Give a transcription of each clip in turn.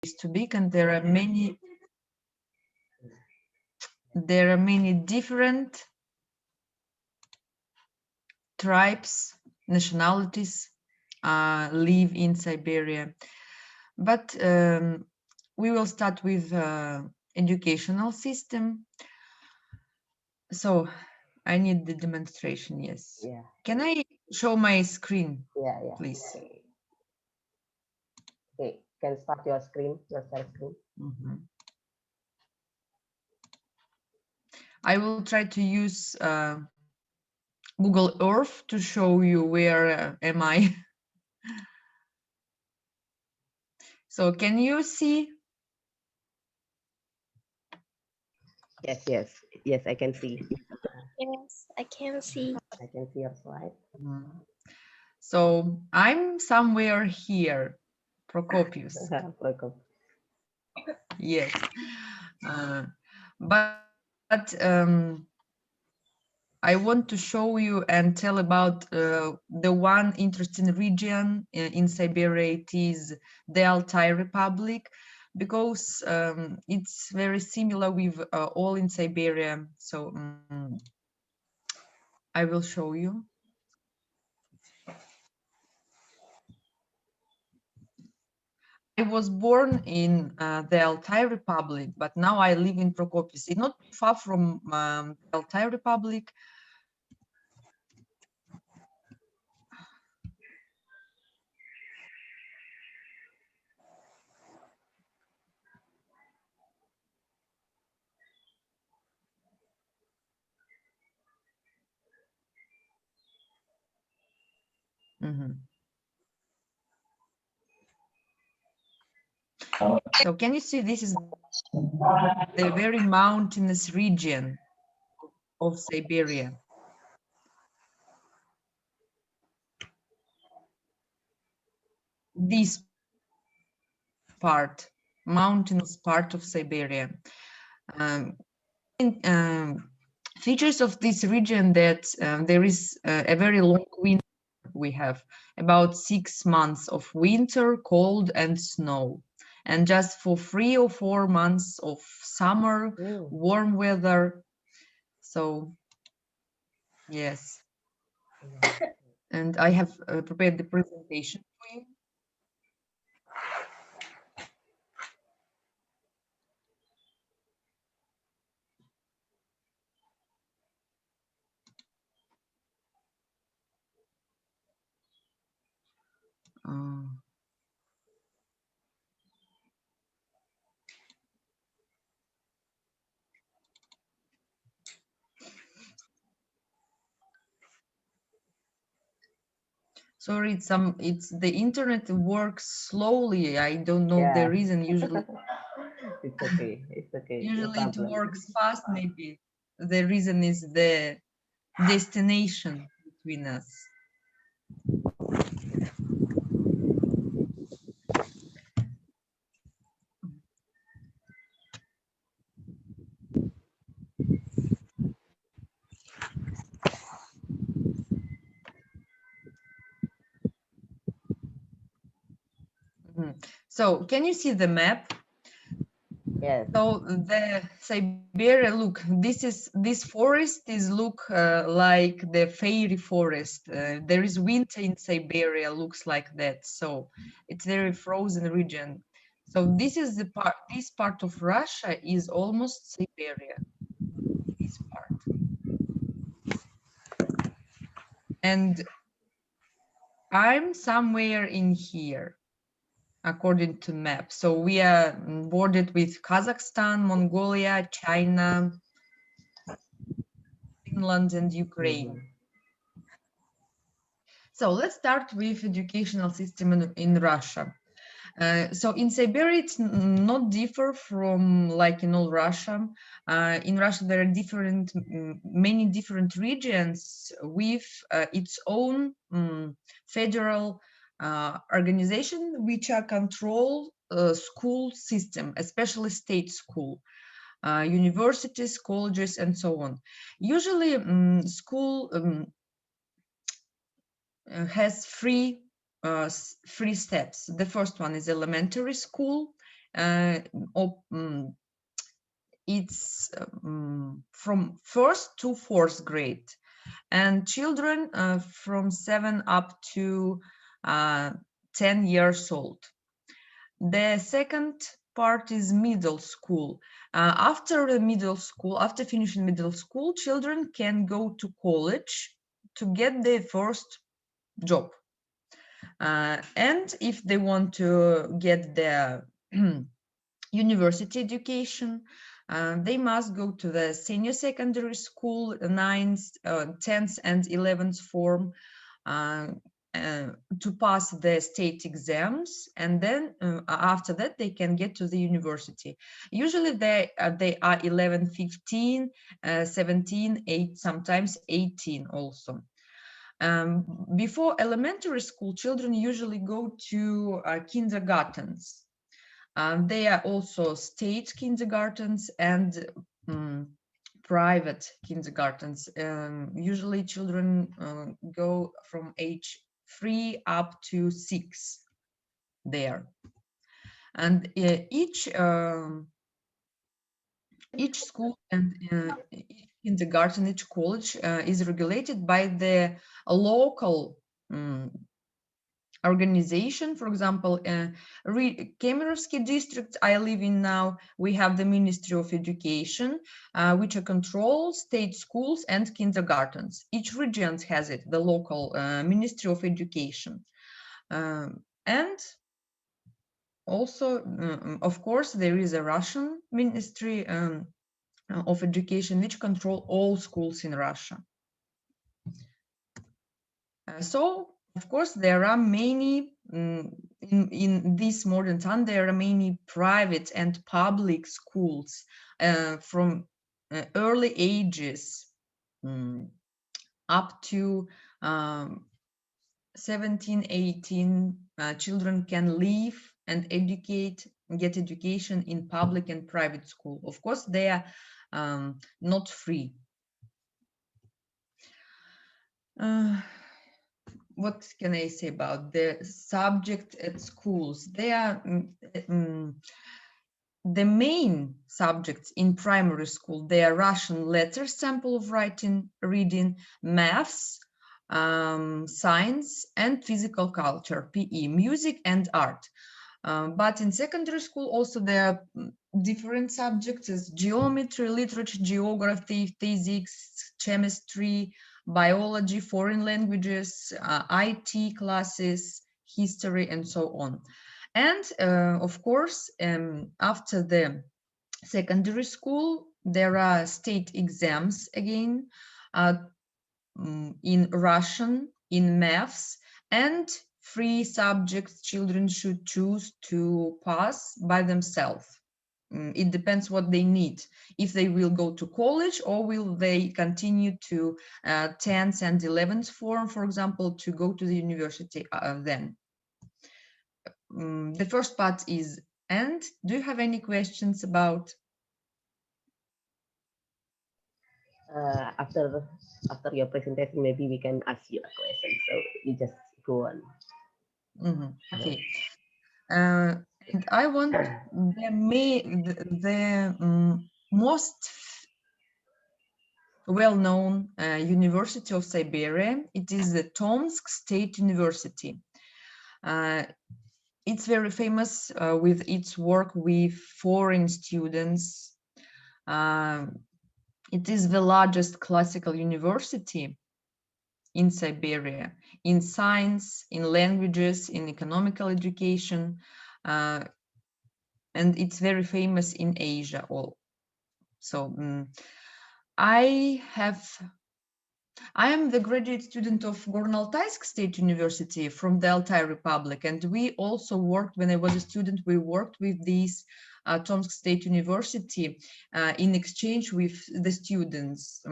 too big, and there are many different tribes, nationalities live in Siberia. But we will start with educational system. So I need the demonstration. Yes. Yeah. Can I show my screen? Yeah. Please. Okay. Can start your screen, your share screen. I will try to use Google Earth to show you where am I. So can you see? Yes, I can see. Yes, I can see. I can see your slide. So I'm somewhere here, Prokopievsk. Yes, but I want to show you and tell about the one interesting region in Siberia. It is the Altai Republic, because it's very similar with all in Siberia. So I will show you. I was born in the Altai Republic, but now I live in Prokopievsk. It's not far from the Altai Republic. So can you see, this is the very mountainous region of Siberia. This part, mountainous part of Siberia. Features of this region that there is a very long winter. We have about 6 months of winter, cold and snow, and just for 3 or 4 months of summer, warm weather. So yes, and I have prepared the presentation for you. Sorry, it's the internet works slowly. I don't know the reason. Usually It's okay. It's okay. Usually it works fast. Maybe the reason is the destination between us. So can you see the map? Yes. So the Siberia, look, this forest is look like the fairy forest. There is winter in Siberia, looks like that. So it's very frozen region. So this is the part. This part of Russia is almost Siberia. This part. And I'm somewhere in here, according to map. So we are bordered with Kazakhstan, Mongolia, China, Finland, and Ukraine. So let's start with educational system in Russia. So in Siberia, it's not differ from like in all Russia. In Russia, there are many different regions with its own federal organization, which are control school system, especially state school, universities, colleges, and so on. Usually, school has three steps. The first one is elementary school, it's from 1st to 4th grade, and children from 7 up to 10 years old. The second part is middle school. After finishing middle school, children can go to college to get their first job. And if they want to get their university education, they must go to the senior secondary school, 9th, 10th, and 11th form to pass the state exams, and then after that they can get to the university. Usually they are 11, 15, 17, 8, sometimes 18 also. Before elementary school, children usually go to kindergartens. They are also state kindergartens and private kindergartens. Usually children go from age 3 up to 6 there. And each school and each kindergarten, each college is regulated by the local organization. For example, Kemerovsky district I live in now, we have the Ministry of Education, which controls state schools and kindergartens. Each region has it, the local Ministry of Education. And also, of course, there is a Russian Ministry of Education, which control all schools in Russia. So, of course, there are many, in this modern time, there are many private and public schools from early ages up to 17, 18. Children can live and get education in public and private school. Of course, they are not free. What can I say about the subject at schools? They are the main subjects in primary school. They are Russian letters, sample of writing, reading, maths, science, and physical culture, PE, music and art. But in secondary school also there are different subjects as geometry, literature, geography, physics, chemistry, biology, foreign languages, IT classes, history, and so on. And of course, after the secondary school, there are state exams again in Russian, in maths, and 3 subjects children should choose to pass by themselves. It depends what they need, if they will go to college or will they continue to 10th and 11th form, for example, to go to the university then. The first part is end. Do you have any questions about? After your presentation, maybe we can ask you a question. So you just go on. Okay. And I want the most well-known University of Siberia. It is the Tomsk State University. It's very famous with its work with foreign students. It is the largest classical university in Siberia, in science, in languages, in economical education, and it's very famous in Asia. So I am the graduate student of Gorno-Altaysk State University from the Altai Republic, and we also worked, when I was a student, we worked with this Tomsk State University in exchange with the students.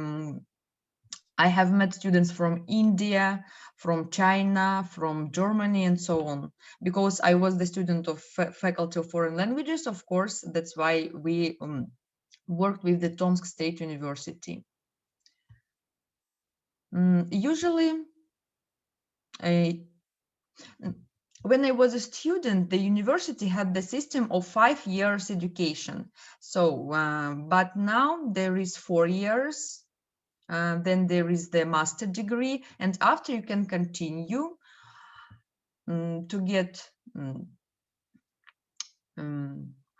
I have met students from India, from China, from Germany, and so on. Because I was the student of Faculty of Foreign Languages, of course, that's why we worked with the Tomsk State University. Usually, when I was a student, the university had the system of 5 years education. So, but now there is 4 years. Then there is the master degree, and after you can continue to get.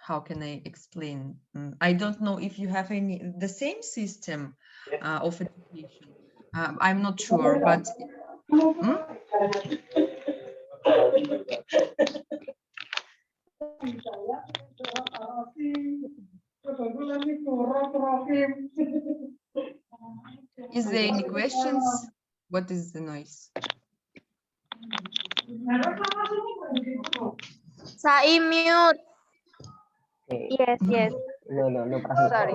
How can I explain? I don't know if you have the same system of education. I'm not sure, but. Is there any questions? What is the noise? Sai mute. Okay. Yes, yes. No problem. Sorry.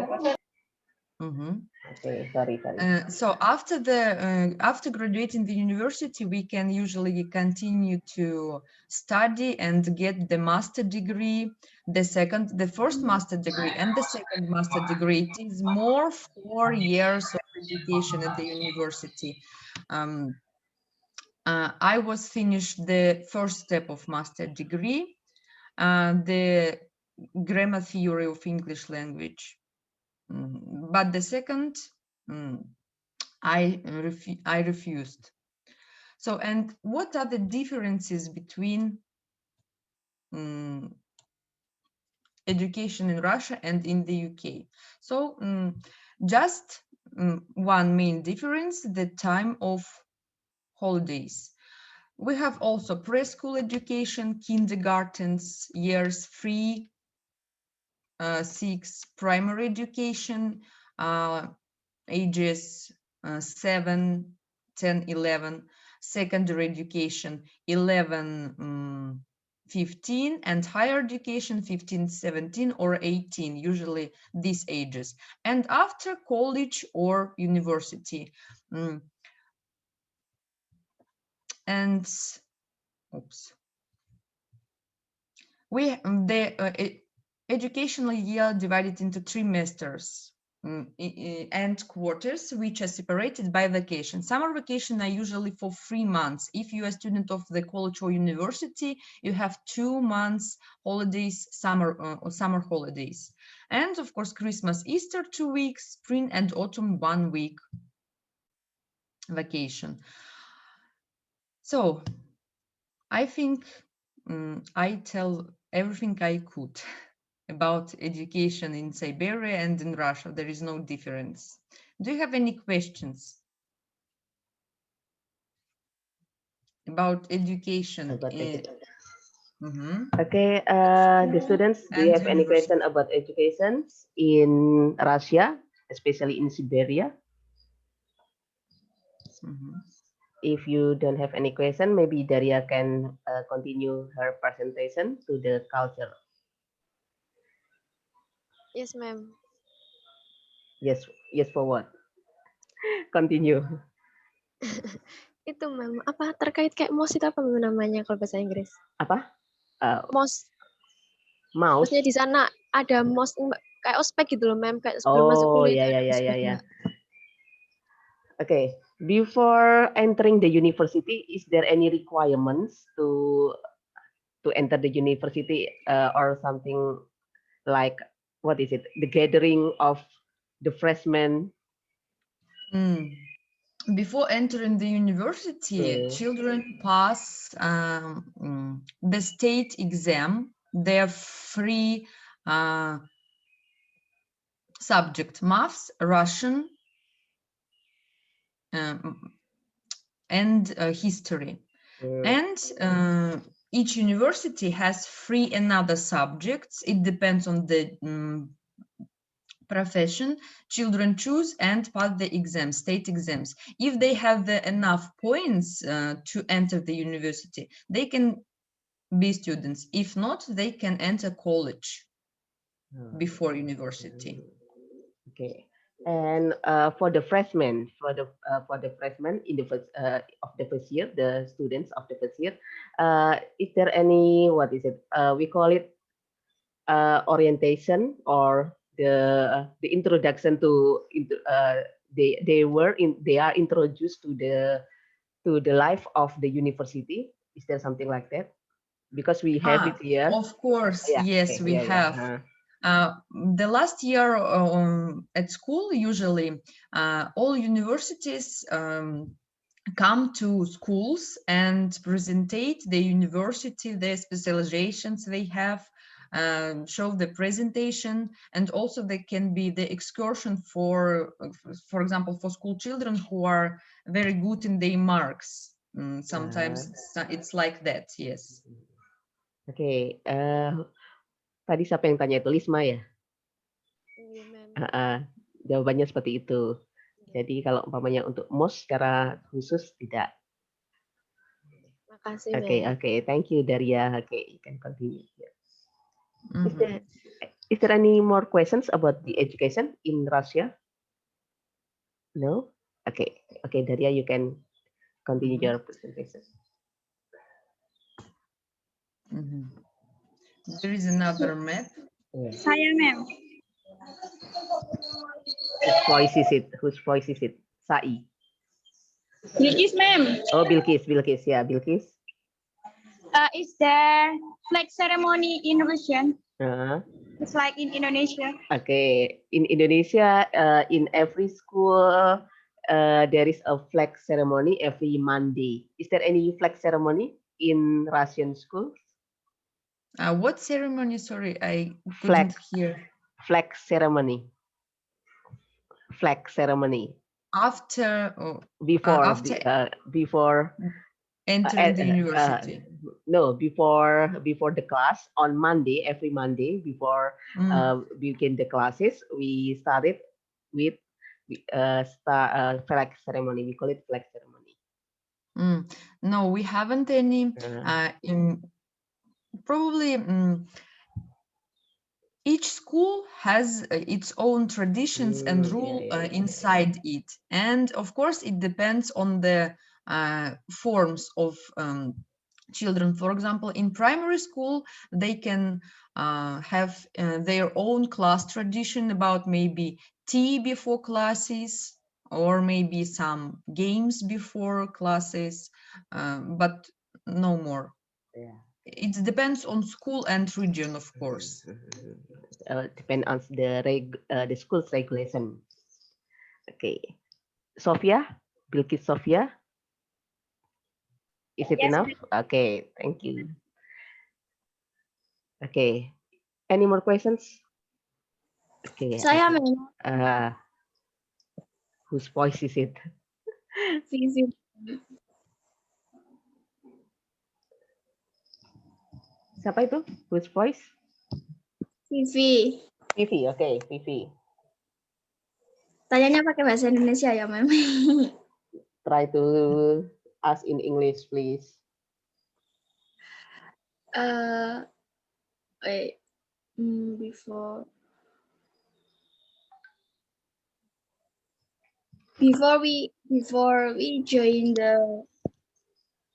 Okay, sorry. So after graduating the university, we can usually continue to study and get the master degree, the first master degree and the second master degree. It is more 4 years of education at the university. I was finished the first step of master degree, the grammar theory of English language. But the second, I refused. So, and what are the differences between education in Russia and in the UK? So, just one main difference: the time of holidays. We have also preschool education, kindergartens, years 3, 6, primary education, ages 7, 10, 11, secondary education 11, 15, and higher education 15, 17, or 18, usually these ages. And after college or university. And oops. The educational year divided into trimesters and quarters, which are separated by vacation. Summer vacation are usually for 3 months. If you are a student of the college or university, you have 2 months holidays, summer holidays. And of course, Christmas, Easter, 2 weeks, spring and autumn, 1 week vacation. So I think I tell everything I could about education in Siberia and in Russia. There is no difference. Do you have any questions about education? Okay, the students, do you have any question about education in Russia, especially in Siberia? If you don't have any question, maybe Daria can continue her presentation to the culture. Yes, ma'am. Yes, forward. Continue. Itu, ma'am. Apa terkait kayak mouse itu apa namanya kalau bahasa Inggris? Apa? Mouse. Mouse. Maksudnya di sana ada mouse kayak ospek gitu loh, ma'am. Kayak sebelum masuk kuliah. Ya. Okay. Before entering the university, is there any requirements to enter the university or something like, what is it? The gathering of the freshmen? Before entering the university, children pass the state exam. There are 3 subjects: maths, Russian, and history. And each university has 3 another subjects. It depends on the profession children choose and pass the exams, state exams. If they have enough points to enter the university, they can be students. If not, they can enter college before university. Okay. And for the freshmen, in the first of the first year, the students of the first year, is there any, what is it? We call it orientation, or the introduction to they are introduced to the life of the university. Is there something like that? Because we have it here. Of course, Yeah, yes, okay, we yeah, have. The last year at school, usually all universities come to schools and presentate the university, the specializations they have, show the presentation, and also there can be the excursion for example, for school children who are very good in their marks. Sometimes it's like that, yes. Oke, tadi siapa yang tanya itu? Lisma ya? Iya, ma'am. Jawabannya seperti itu. Jadi kalau umpamanya untuk MOS secara khusus tidak. Makasih, Oke, ma'am. oke. Thank you, Daria. Oke, you can continue. Mhm. Is there any more questions about the education in Russia? No? Okay, okay, Daria, you can continue your presentation. There is another map. Saya, ma'am. Whose voice is it? Whose voice is it? Sai. Bilkis, ma'am. Oh, Bilkis, yeah, Bilkis. Is there flag ceremony in Russian? Uh, It's like in Indonesia. okay, in Indonesia, in every school, there is a flag ceremony every Monday. Is there any flag ceremony in Russian schools? What ceremony? Sorry, I couldn't hear. Flag ceremony. Flag ceremony. After Before before entering the university. No, before the class on Monday, every Monday before begin the classes, we started with flag ceremony. We call it flag ceremony. No, we haven't any. Probably each school has its own traditions and rule inside it, and of course it depends on the forms of children. For example, in primary school they can have their own class tradition about maybe tea before classes or maybe some games before classes, but no more. It depends on school and region, of course. Depend on the school's regulation. Okay, Sophia, Bilkis Sophia, is it enough? Okay, thank you. Okay, any more questions? Okay. Saya, ma'am. Whose voice is it? Vivi. Siapa itu? Whose voice? Vivi. Vivi, okay, Vivi. Tanyanya pakai bahasa Indonesia ya, ma'am. Try to ask in English, please. Wait. Before we join the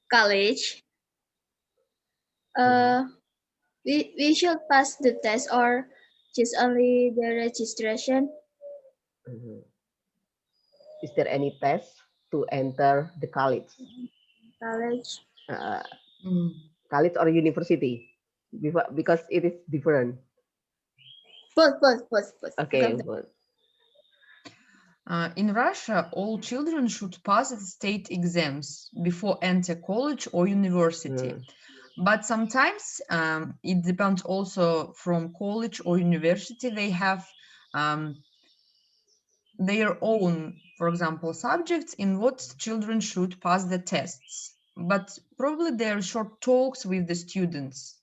college, we should pass the test or just only the registration. Is there any test to enter the college? College or university? Because it is different. Both. Okay, both. In Russia, all children should pass the state exams before enter college or university. But sometimes it depends also from college or university. They have their own, for example, subjects in what children should pass the tests. But probably there are short talks with the students.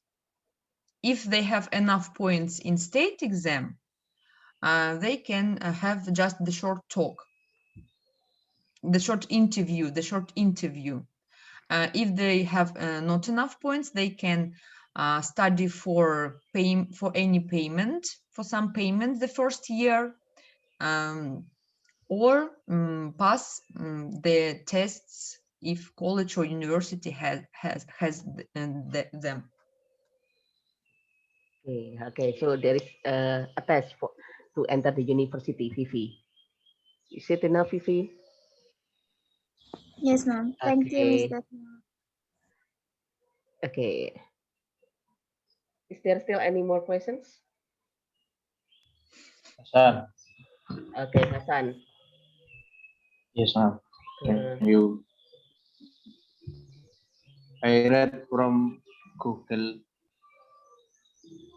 If they have enough points in state exam, they can have just the short talk, the short interview. If they have not enough points, they can study for any payment, for some payment the first year, or pass the tests if college or university has them. Okay. So there is a test to enter the university, Vivi. Is it enough, Vivi? Yes, ma'am. Thank you, Mr. Okay. Is there still any more questions? Hasan. Okay, Hasan. Yes, ma'am. Uh, Thank you. I read from Google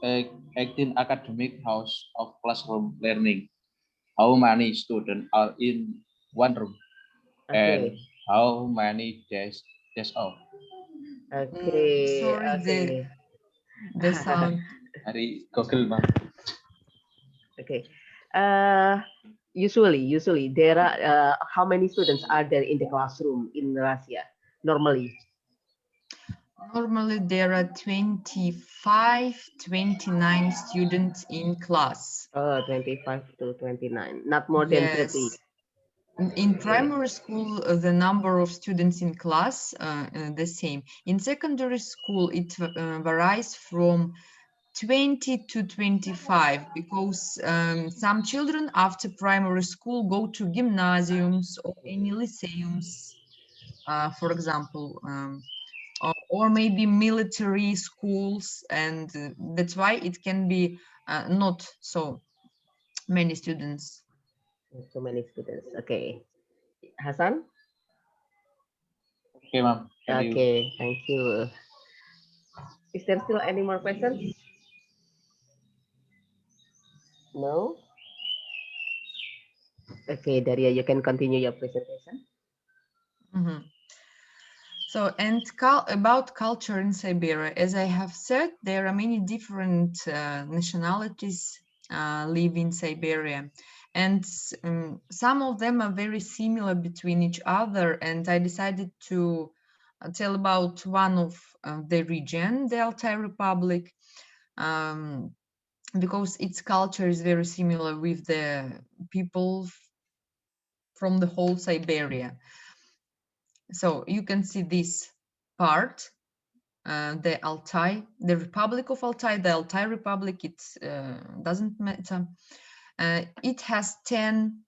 18 academic house of classroom learning. How many students are in one room and okay. how many days off? Okay. Sorry, Okay. the sound. Dari Google, ma'am. Okay. Usually there are how many students are there in the classroom in Russia normally? Normally, there are 25, 29 students in class. 25 to 29, not more than 30. Yes. In primary school, the number of students in class the same. In secondary school, it varies from 20 to 25 because some children after primary school go to gymnasiums or any lyceums, for example, or maybe military schools, and that's why it can be not so many students. So many students. Okay. Hasan? Okay, ma'am. Thank you. Okay, thank you. Is there still any more questions? No? Okay, Daria, you can continue your presentation. Mhm. So, and about culture in Siberia, as I have said, there are many different nationalities live in Siberia, and some of them are very similar between each other. And I decided to tell about one of the region, the Altai Republic, because its culture is very similar with the people from the whole Siberia. So you can see this part, the Altai, the Republic of Altai, the Altai Republic, it doesn't matter. It has 10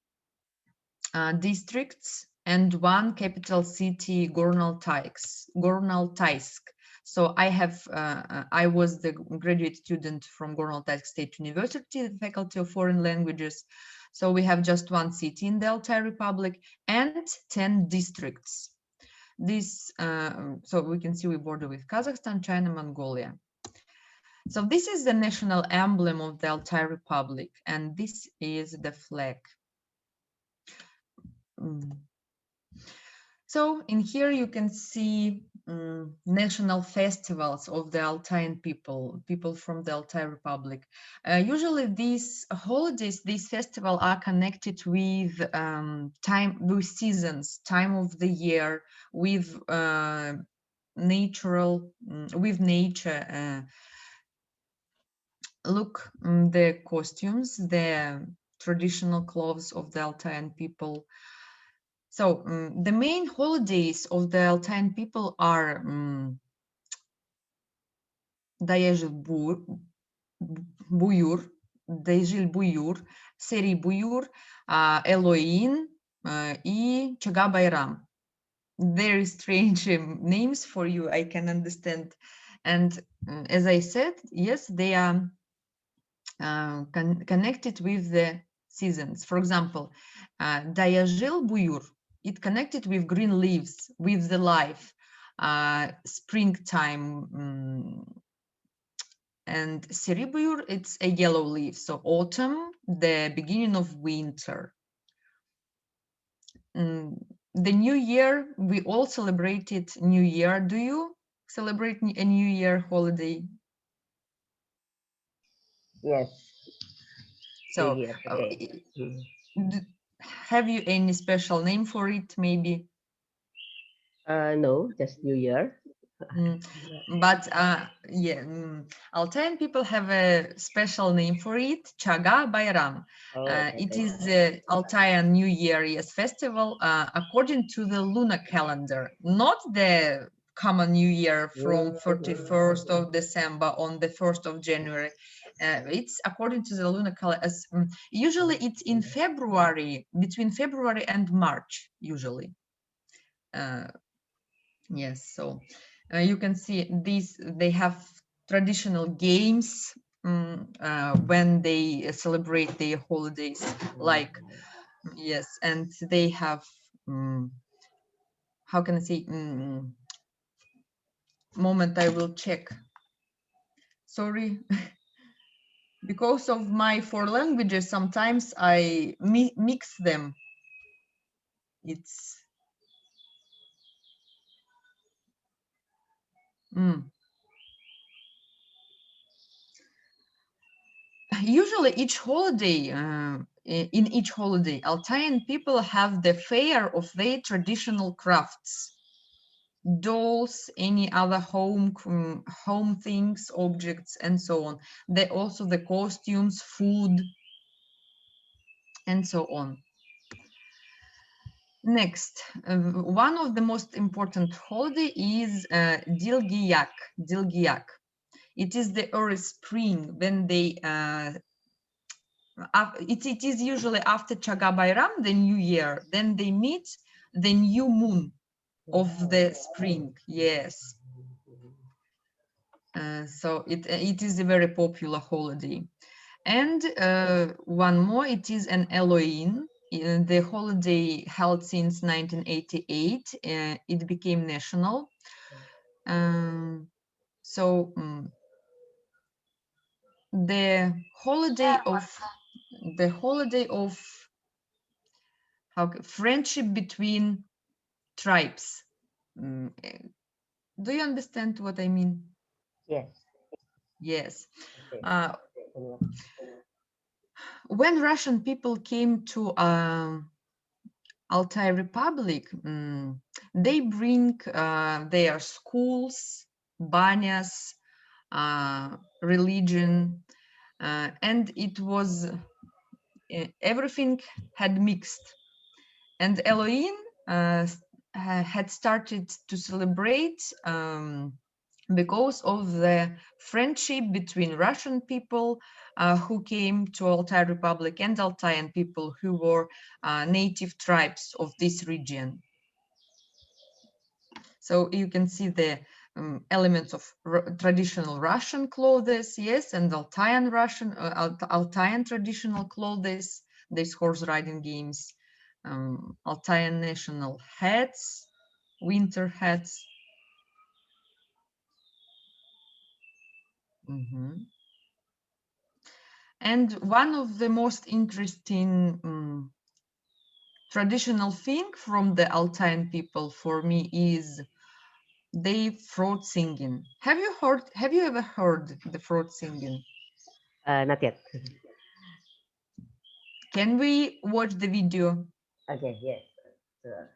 districts and one capital city, Gornaltaysk. So I was the graduate student from Gornaltaysk State University, the Faculty of Foreign Languages. So we have just one city in the Altai Republic and 10 districts. This, so we can see we border with Kazakhstan, China, Mongolia. So this is the national emblem of the Altai Republic, and this is the flag. So in here you can see national festivals of the Altaian people from the Altai Republic. Usually these holidays, these festivals are connected with with seasons, time of the year, with nature. Look, the costumes, the traditional clothes of the Altaian people. So the main holidays of the Altaian people are Dayajil Buyur, Dayajil Buyur, Seri Buyur, Eloin, и Chaga Bayram. Very strange names for you, I can understand. And as I said, yes, they are connected with the seasons. For example, Dayajil Buyur, it connected with green leaves, with the life, springtime, and Seri Buyur, it's a yellow leaf, so autumn, the beginning of winter. The New Year, we all celebrated New Year. Do you celebrate a New Year holiday? Yes. So, New Year, okay. have you any special name for it, maybe? No, just New Year. But yeah, Altaian people have a special name for it, Chaga Bayram. It is the Altaian New Year, yes, festival according to the lunar calendar, not the common New Year from 31st of December on the 1st of January. It's according to the lunar calendar. Usually it's in February, between February and March, usually. Yes, so you can see these, they have traditional games when they celebrate their holidays, like, yes, and they have, how can I say, moment, I will check. Sorry. Because of my 4 languages, sometimes I mix them. It's usually each holiday, in each holiday, Altaian people have the fair of their traditional crafts, dolls, any other home things, objects, and so on. They also the costumes, food, and so on. Next, one of the most important holiday is Dilgiyak. Dilgiyak. It is the early spring when they. It is usually after Chaga Bayram, the New Year. Then they meet the new moon of the spring. Yes. So it is a very popular holiday. And one more, it is an Halloween. The holiday held since 1988. It became national. So the holiday of friendship between tribes. Do you understand what I mean? Yes. Yes. Okay. When Russian people came to Altai Republic, they bring their schools, banyas, religion, and it was everything had mixed. And Halloween had started to celebrate because of the friendship between Russian people who came to Altai Republic and Altaian people who were native tribes of this region. So you can see the elements of traditional Russian clothes, yes, and Altaian Altaian traditional clothes, these horse riding games, Altaian national hats, winter hats. And one of the most interesting traditional thing from the Altaian people for me is they throat singing. Have you ever heard the throat singing? Not yet. Can we watch the video? Okay, yes. Sure.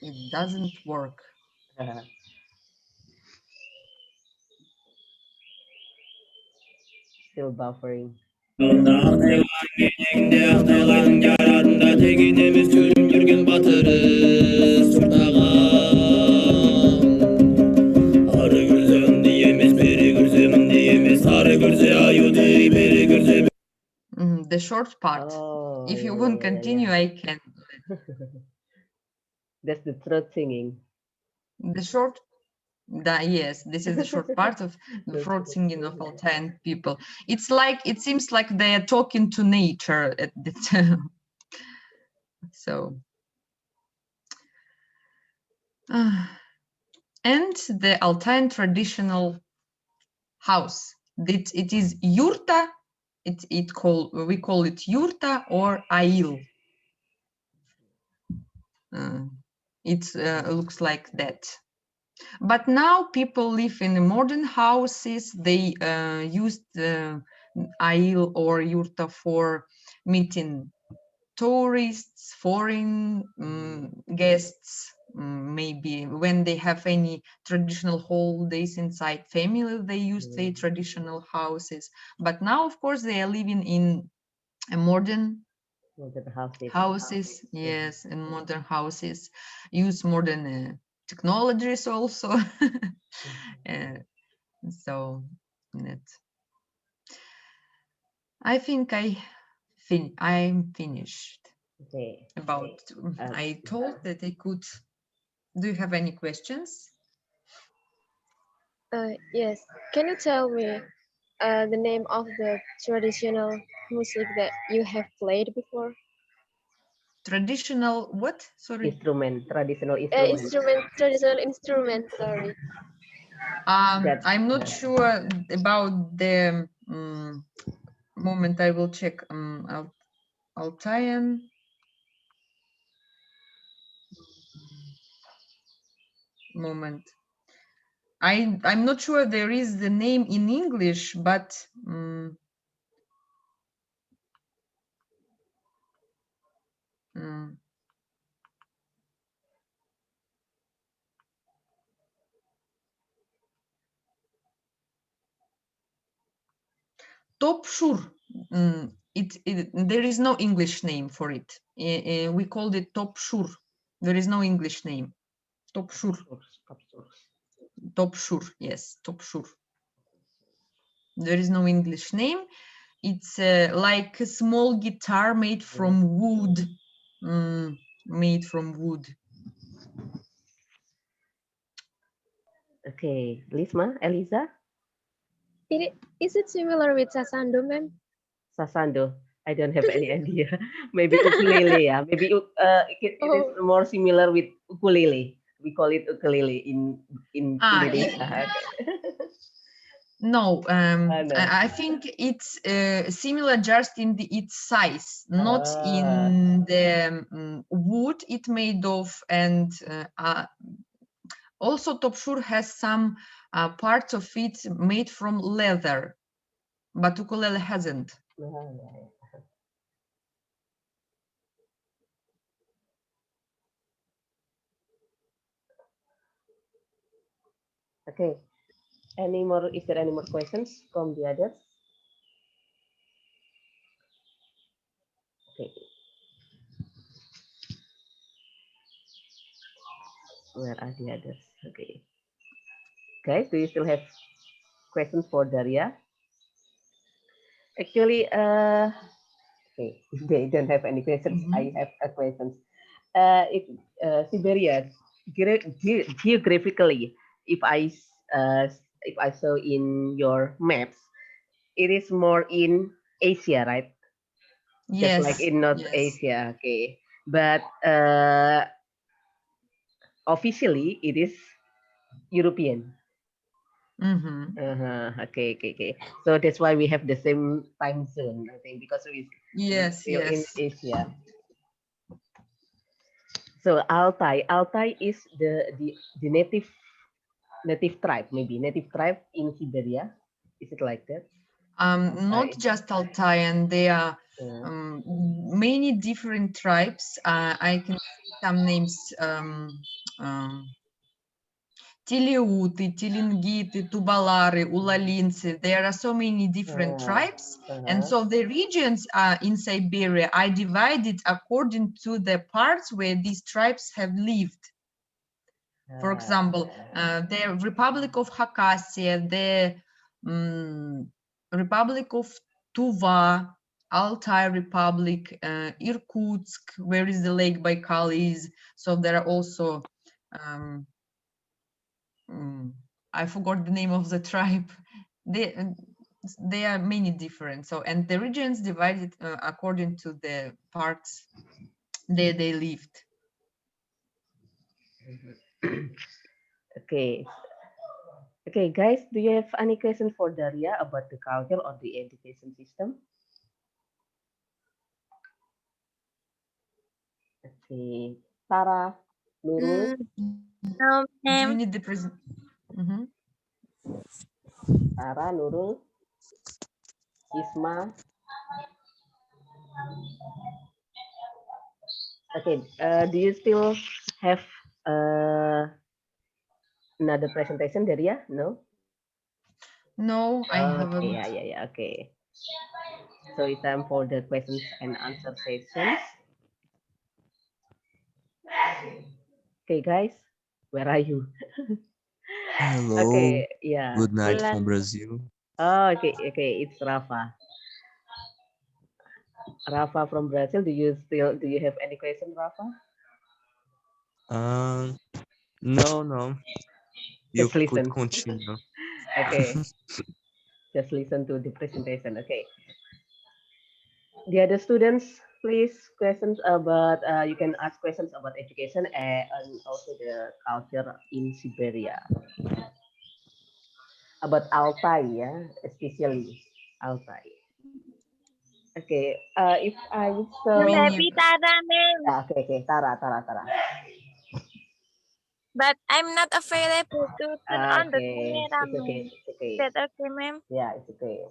It doesn't work. Still buffering. The short part. Oh, If you yeah, want yeah, continue, yeah. I can. That's the throat singing. The short, yes, this is the short part of the throat singing of Altaian people. It's like, it seems like they are talking to nature at the time. So, and the Altaian traditional house, it is yurta, we call it yurta or ail. It looks like that. But now people live in the modern houses. They used ail or yurta for meeting tourists, foreign guests, maybe when they have any traditional holidays inside family, they use their traditional houses. But now, of course, they are living in a modern houses, yes, and modern houses use modern technologies also. So that I think I'm finished. Okay. About I told that I could. Do you have any questions? Yes. Can you tell me the name of the traditional music that you have played before? Traditional what? Sorry. Instrument, traditional instrument. Traditional instrument. Sorry. I'm not sure about the moment. I will check. Altaian. Moment. I'm not sure there is the name in English, but Topshur. There is no English name for it. We called it Topshur. There is no English name. Topshur. Topshur. Yes, Topshur. There is no English name. It's like a small guitar made from wood. Made from wood. Okay, Lisma, Eliza? Is it similar with sasando, ma'am? Sasando. I don't have any idea. Maybe ukulele, yeah. Maybe it is more similar with ukulele. We call it ukulele in Indonesia. No, No. I think it's similar just in its size, not in the wood it made of, and also Topshur has some parts of it made from leather, but ukulele hasn't. Okay. Any more? Is there any more questions from the others? Okay. Where are the others? Okay. Guys, do you still have questions for Daria? Actually, okay, they don't have any questions. I have a questions. Siberia, geographically, if I saw in your maps, it is more in Asia, right? Yes. Just like in North Asia, okay. But officially, it is European. Okay. So that's why we have the same time zone, I think, because we still in Asia. So Altai is the native tribe, maybe native tribe in Siberia. Is it like that? Not just Altaian. There are many different tribes. I can see some names. Tileuti, Tilingiti, Tubalari, Ulalinsi. There are so many different tribes. And so the regions in Siberia are divided according to the parts where these tribes have lived. For example, the Republic of Khakassia, the Republic of Tuva, Altai Republic, Irkutsk, where is the Lake Baikal is. So there are also I forgot the name of the tribe. They are many different. So, and the regions divided according to the parts they lived. Okay. Okay, guys, do you have any question for Daria about the culture or the education system? Okay, Sarah, Nurul, No, Do you ma'am. need the present? Mhm. Sarah, Nurul, Isma. Okay, do you still have another presentation, Daria? No? No, I haven't. Okay, yeah. Okay. So it's time for the questions and answer sessions. Okay, guys, where are you? Hello. Okay, yeah. Good night Hello. from Brazil. Oh, okay. It's Rafa. Rafa from Brazil. Do you have any question, Rafa? No. You Just could listen. continue. Okay, just listen to the presentation. Okay. The other students, please questions about you can ask questions about education and also the culture in Siberia. About Altai, yeah, especially Altai. Okay, if I Many. Baby Tara, ma'am. okay, Tara. But I'm not available to turn on the Okay, camera, it's okay, ma'am. it's okay. Is that okay, ma'am? Yeah, it's okay.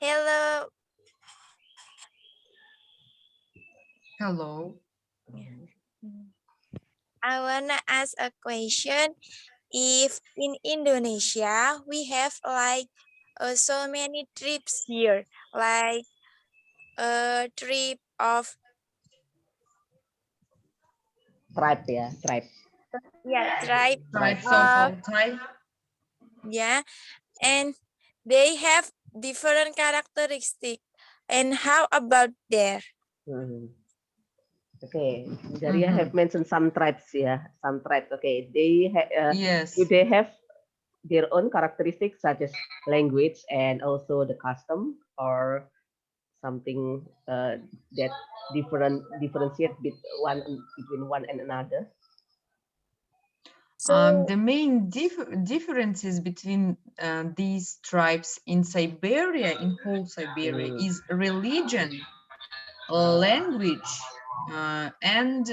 Hello. Hello. I wanna ask a question. If in Indonesia we have like so many trips here, like a trip of Tribe, yeah, tribe. tribe, Tribes of uh Altai. yeah, and they have different characteristics. And how about there? Mhm. Okay, Daria have mentioned some tribes, yeah, some tribes. Okay, Yes. do they have their own characteristics such as language and also the custom or something that differentiate between one and another? So The main differences between these tribes in Siberia, in whole Siberia, is religion, language, and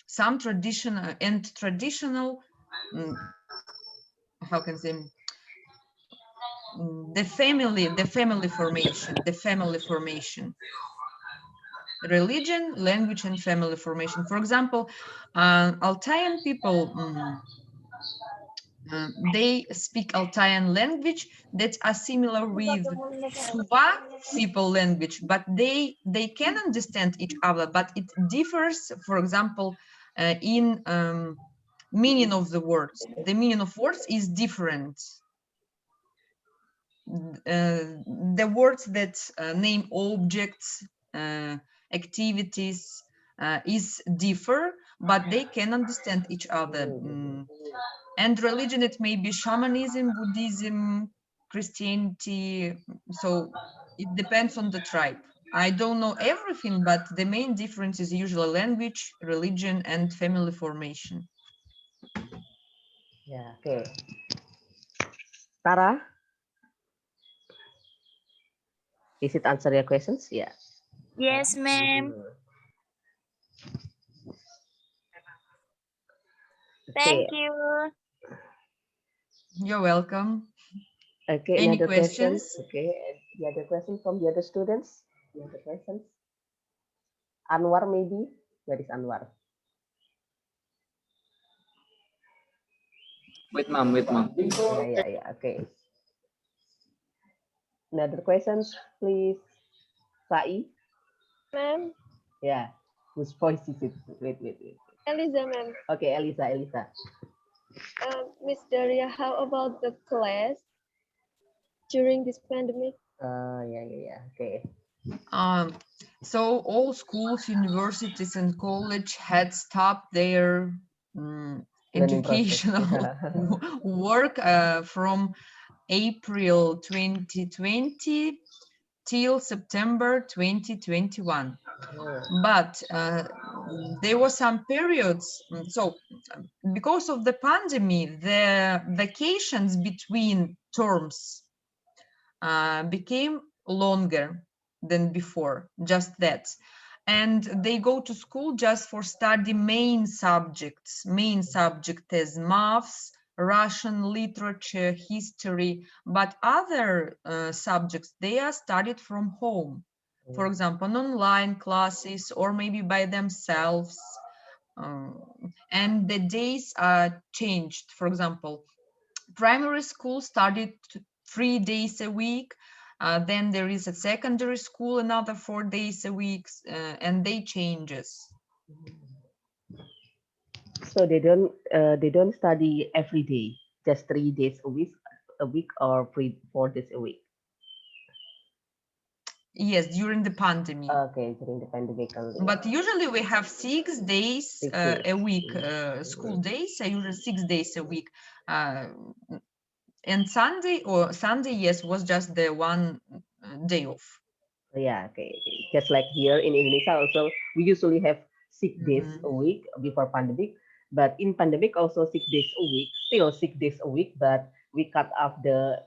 some traditional, how can I say, the family formation. Religion, language, and family formation. For example, Altaian people, they speak Altaian language that are similar with Tuva people language, but they can understand each other, but it differs, for example, in meaning of the words. The meaning of words is different. The words that name objects, activities is differ, but they can understand each other. And religion, it may be shamanism, Buddhism, Christianity. So it depends on the tribe. I don't know everything, but the main difference is usually language, religion, and family formation. Yeah, okay. Tara, is it answer your questions? Yeah. yes, ma'am. Okay. Thank you. You're welcome. Okay, Any another question. questions? Okay, the other question from the other students. The other questions. Anwar, maybe. Where is Anwar? Wait, ma'am. Yeah. Okay. Another questions, please. Sai. Ma'am, Yeah. Whose voice is it? Wait. Eliza, ma'am. Okay, Elisa. Miss Daria, how about the class during this pandemic? Yeah. Okay. So all schools, universities, and college had stopped their Learning process. educational work from April 2020 till September 2021. But there were some periods, so because of the pandemic, the vacations between terms became longer than before, just that. And they go to school just for study main subjects. Main subject is maths, Russian literature, history, but other subjects, they are studied from home. For example, online classes or maybe by themselves. And the days are changed. For example, primary school started 3 days a week. Then there is a secondary school, another 4 days a week, and they changes. So they don't study every day, just 3 days a week or 4 days a week. Yes, during the pandemic. Okay, during the pandemic only. But usually we have 6 days 6 days. a week, school days, usually 6 days a week. And Sunday, yes, was just the one day off. Yeah, okay. Just like here in Indonesia also, we usually have 6 days a week before pandemic. But in pandemic also 6 days a week, still 6 days a week, but we cut off the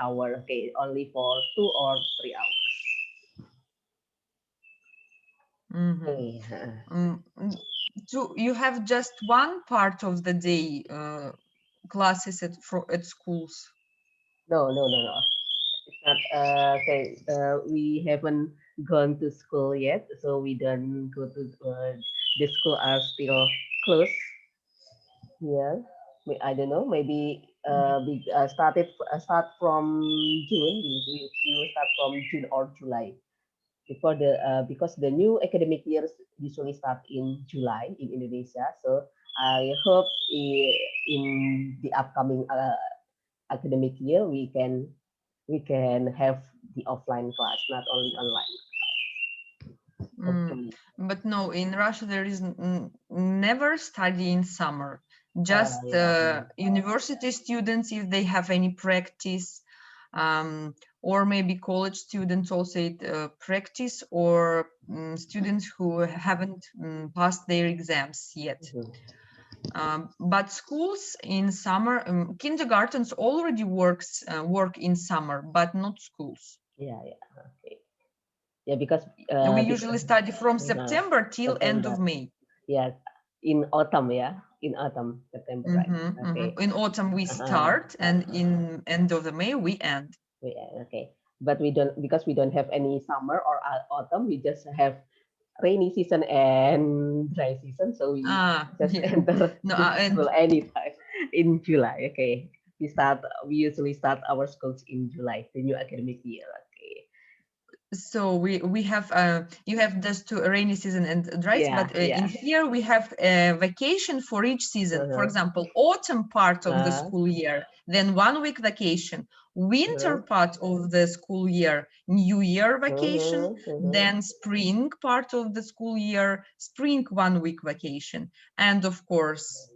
hour, okay, only for 2 or 3 hours. Okay. So you have just one part of the day classes at schools. No. It's not okay. We haven't gone to school yet, so we don't go to the school are still closed. Yeah, I don't know. Maybe we start from June. We will start from June or July. Because the new academic years usually start in July in Indonesia. So I hope in the upcoming academic year we can have the offline class, not only online. But no, in Russia there is never study in summer. Just university students, if they have any practice, or maybe college students also practice, or students who haven't passed their exams yet. But schools in summer, kindergartens already work in summer, but not schools. Yeah, okay. Yeah, because we usually study from September till end of May. Yeah, in autumn, in autumn, September, right? Okay. In autumn we start, and in end of the May we end. Okay, but we don't, because we don't have any summer or autumn. We just have rainy season and dry season, so we just enter school anytime in July. Okay, we usually start our schools in July, the new academic year. Okay. So we have you have just two rainy season and dry, but in here we have a vacation for each season. For example, autumn part of the school year, then 1 week vacation. Winter part of the school year, New Year vacation, then spring part of the school year, spring 1 week vacation, and of course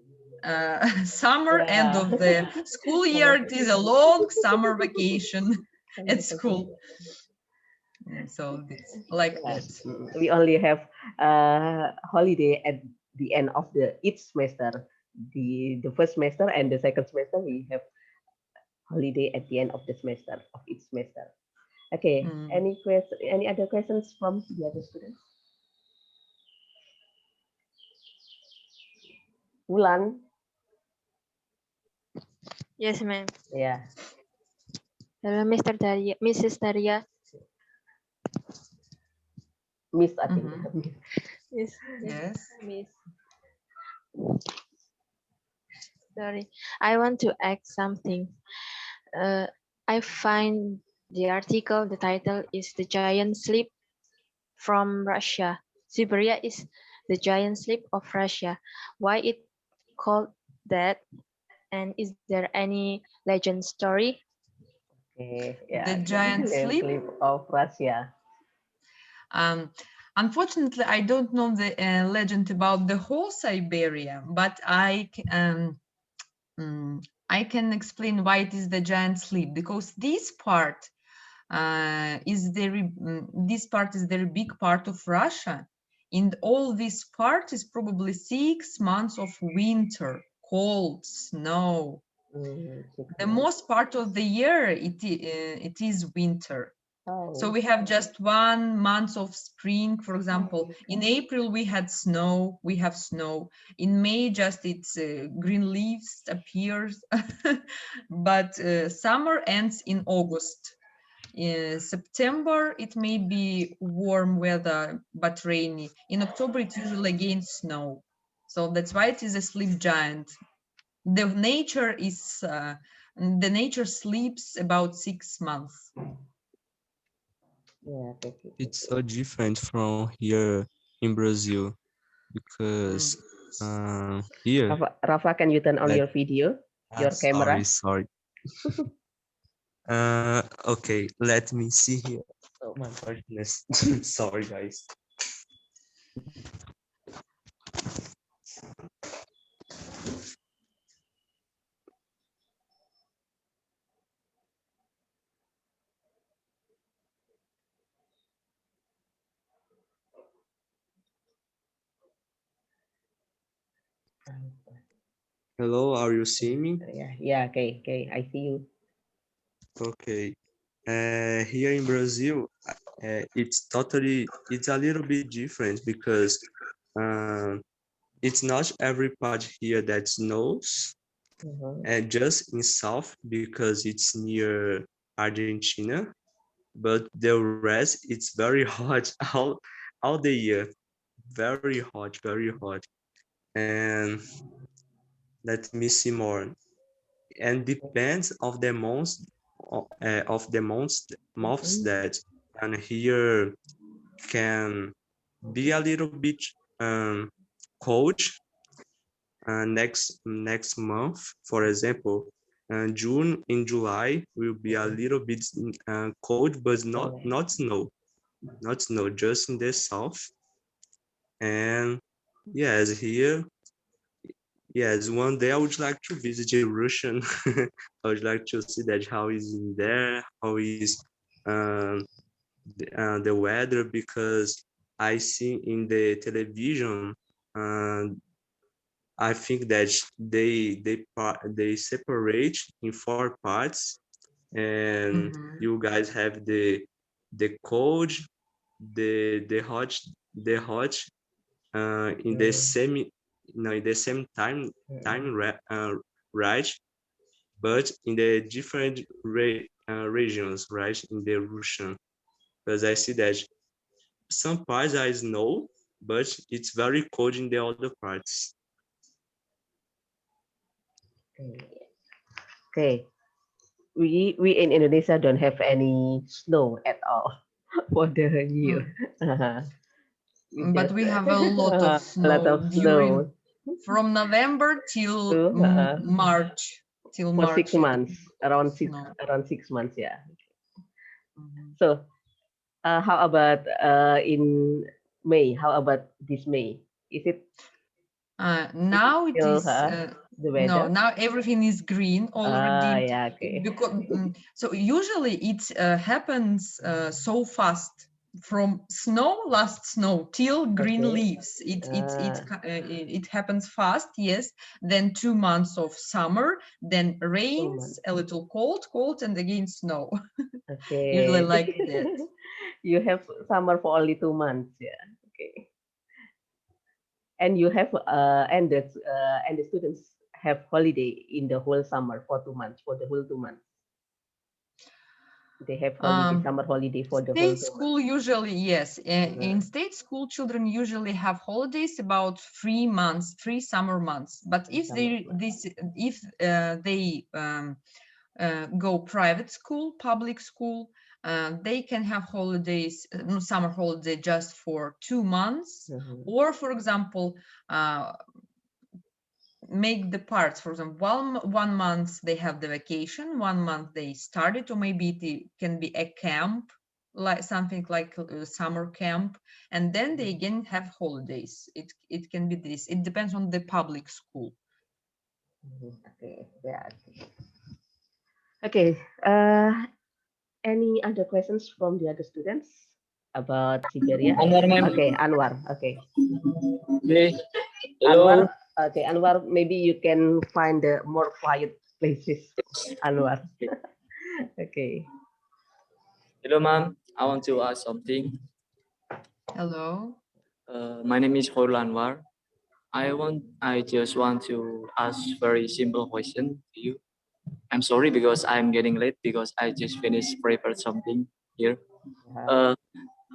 summer, end of the school year. It is a long summer vacation at school. So it's like that. We only have holiday at the end of each semester. The first semester and the second semester we have holiday at the end of the semester, of each semester. Okay. Any other questions from the other students? Wulan? Yes, ma'am. Yeah. Hello, Mr. Dariya, Mrs. Dariya. Miss, I think. Yes. Miss. Sorry, I want to ask something. I find the article, the title is The Giant Sleep from Russia. Siberia is the giant sleep of Russia. Why it called that? And is there any legend story? Okay, yeah. The giant sleep of Russia. Unfortunately, I don't know the legend about the whole Siberia, but I can explain why it is the giant sleep, because this part is very big part of Russia, and all this part is probably 6 months of winter, cold, snow. The most part of the year it is winter. So we have just 1 month of spring, for example. In April we have snow. In May just it's green leaves appears, but summer ends in August. In September it may be warm weather but rainy. In October it's usually again snow. So that's why it is a sleep giant. The nature sleeps about 6 months. Yeah, It's so different from here in Brazil because here, Rafa, can you turn on like, your video, your camera? sorry. Okay, let me see here. Oh my goodness. Sorry, guys. Hello, are you seeing me? Yeah, okay, I see you. Okay. Here in Brazil, it's a little bit different because it's not every part here that snows, and just in south because it's near Argentina, but the rest it's very hot all the year, very hot, very hot. And let me see more. And depends of the months that and here can be a little bit um, cold. Next month, for example, June in July will be a little bit cold, but not snow, just in the south. And yes, here, yes, one day I would like to visit Russian. I would like to see that how is in there, how is the weather, because I see in the television. I think that they separate in 4 parts, and you guys have the cold, the hot, in the same time right, but in the different regions, right, in the Russian, because I see that some parts are snow, but it's very cold in the other parts. Okay. We in Indonesia don't have any snow at all for the year. But we have a lot of snow during from November till March. For 6 months, around 6 months, yeah. So how about in May? How about this May? Is it now it is the weather? no, now everything is green already. Yeah, okay. Because so usually it happens so fast, from last snow till green leaves. It happens fast, yes. Then 2 months of summer, then rains, a little cold, and again snow. Okay. Usually like that. You have summer for only 2 months, yeah. Okay. And you have and the students have holiday in the whole summer for 2 months, for the whole 2 months. They have holiday, summer holiday for the whole state school usually, yes. In state school, children usually have holidays about 3 months, 3 summer months. But if they go private school, public school, they can have holidays, summer holiday just for 2 months. Or, for example, make the parts. For example, 1 month they have the vacation, 1 month they started, or maybe it can be a camp, like something like a summer camp, and then they again have holidays. It can be this. It depends on the public school. Okay, yeah. Okay. Any other questions from the other students about Siberia? Anwar, ma'am. Okay, Anwar. Okay, Okay. Anwar. Hello. Okay, Anwar. Maybe you can find the more quiet places, Anwar. Okay. Hello, ma'am. I want to ask something. Hello. My name is Khairul Anwar. I just want to ask very simple question to you. I'm sorry because I'm getting late because I just finished prepared something here.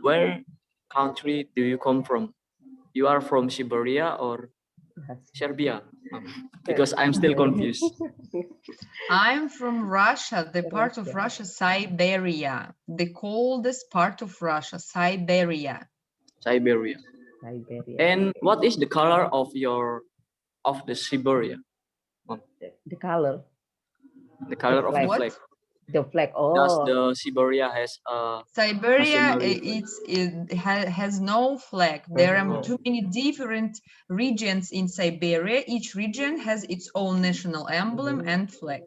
Where country do you come from? You are from Siberia or Serbia? Because I'm still confused. I'm from Russia, the part of Russia, Siberia, the coldest part of Russia, Siberia. Siberia. Siberia. And what is the color of the Siberia? The color. The color of the What? flag. The flag. Does Oh. the Siberia has a Siberia, nationality? has no flag. There are too many different regions in Siberia. Each region has its own national emblem and flag.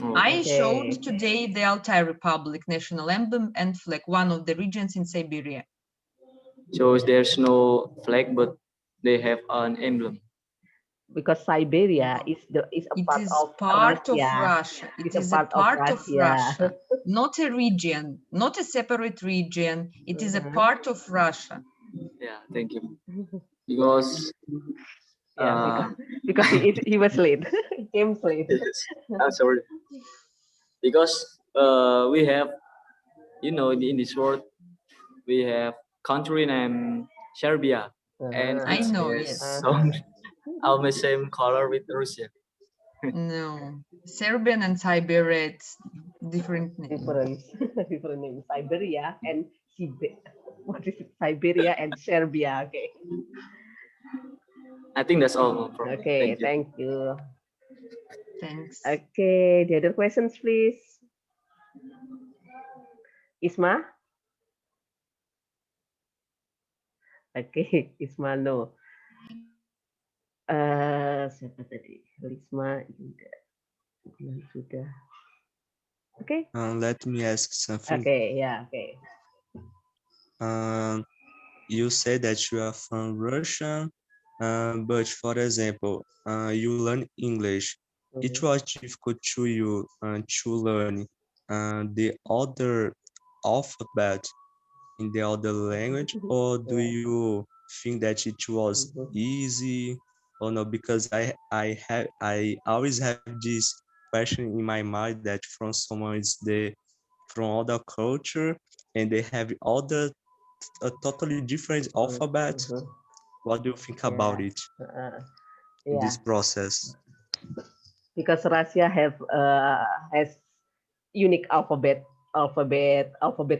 Oh, I Okay. showed today the Altai Republic national emblem and flag, one of the regions in Siberia. so there's no flag, but they have an emblem. Because Siberia is a It part is of part of Russia. Russia. It It's a is a part of part of Russia. Russia, not a region, not a separate region. It is a part of Russia. Yeah, thank you. Because Yeah, because he was late. He came late. I'm sorry. Because we have, in this world, we have country named Serbia, and I it's know, has yes. almost same color with Russia. No, Serbian and Siberia, it's different name. Different name. Siberia and what is it? Siberia and Serbia. Okay. I think that's all from me. Okay. Thank you. Thank you. Thanks. Okay. The other questions, please. Isma. Okay, Isma no. Siapa tadi? Lisma sudah. Okay. Let me ask something. Okay, yeah, okay. You say that you are from Russia, but for example, you learn English. It was difficult to you to learn the other alphabet in the other language, or do you think that it was easy or no? Because I always have this question in my mind that from someone is from other culture and they have a totally different alphabet. What do you think about it in this process? Because Russia has unique alphabet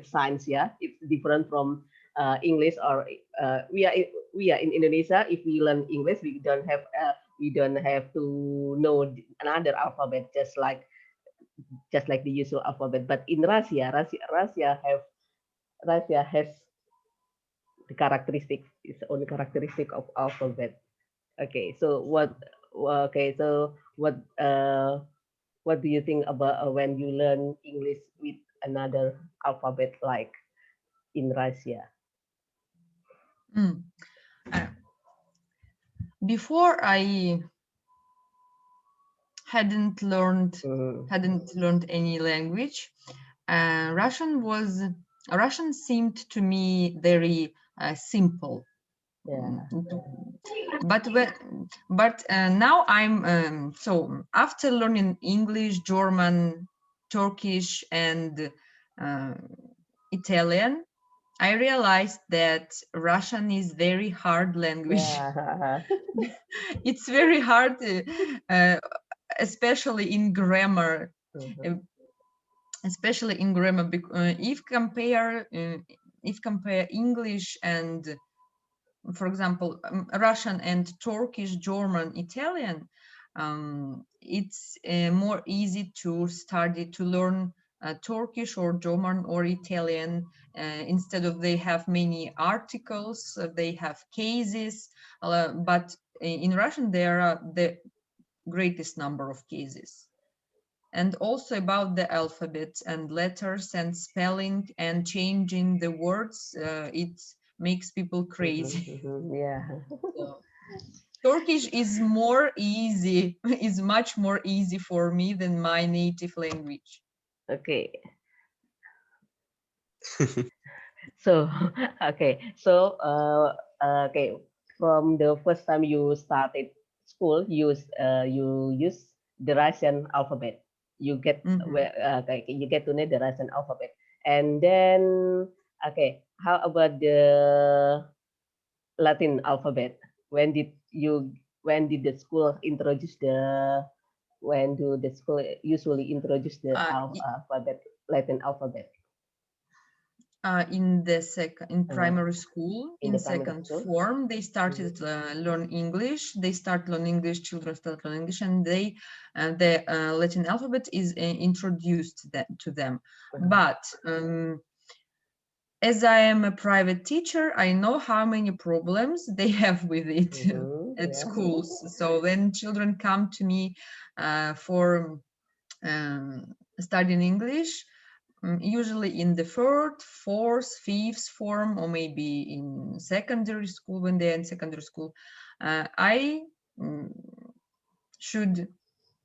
signs. Yeah, it's different from English or we are in Indonesia. If we learn English, we don't have to know another alphabet, just like the usual alphabet. But in Russia has the characteristic, its own characteristic of alphabet. Okay, so what do you think about when you learn English with another alphabet like in Russia? Before I hadn't learned any language. Russian seemed to me very simple. But now I'm so after learning English, German, Turkish, and Italian, I realized that Russian is very hard language. Yeah. It's very hard, especially in grammar. Especially in grammar, if compare English and, for example, Russian and Turkish, German, Italian, it's more easy to learn Turkish or German or Italian. Instead of they have many articles, they have cases, but in Russian there are the greatest number of cases. And also about the alphabet and letters and spelling and changing the words, it makes people crazy. Yeah. So, Turkish is more easy, is much more easy for me than my native language. Okay. So, okay. So, okay. From the first time you started school, you use the Russian alphabet. You get okay, you get to know the Russian alphabet, and then okay. How about the Latin alphabet? When did the school introduce the when do the school usually introduce the alphabet, Latin alphabet? In primary school, in second school? form, they started learn English. They start learn English. Children start learn English, and the Latin alphabet is introduced to them. But as I am a private teacher, I know how many problems they have with it at schools. So when children come to me for studying English, usually in the third, fourth, fifth form, or maybe in secondary school, when they're in secondary school, I should,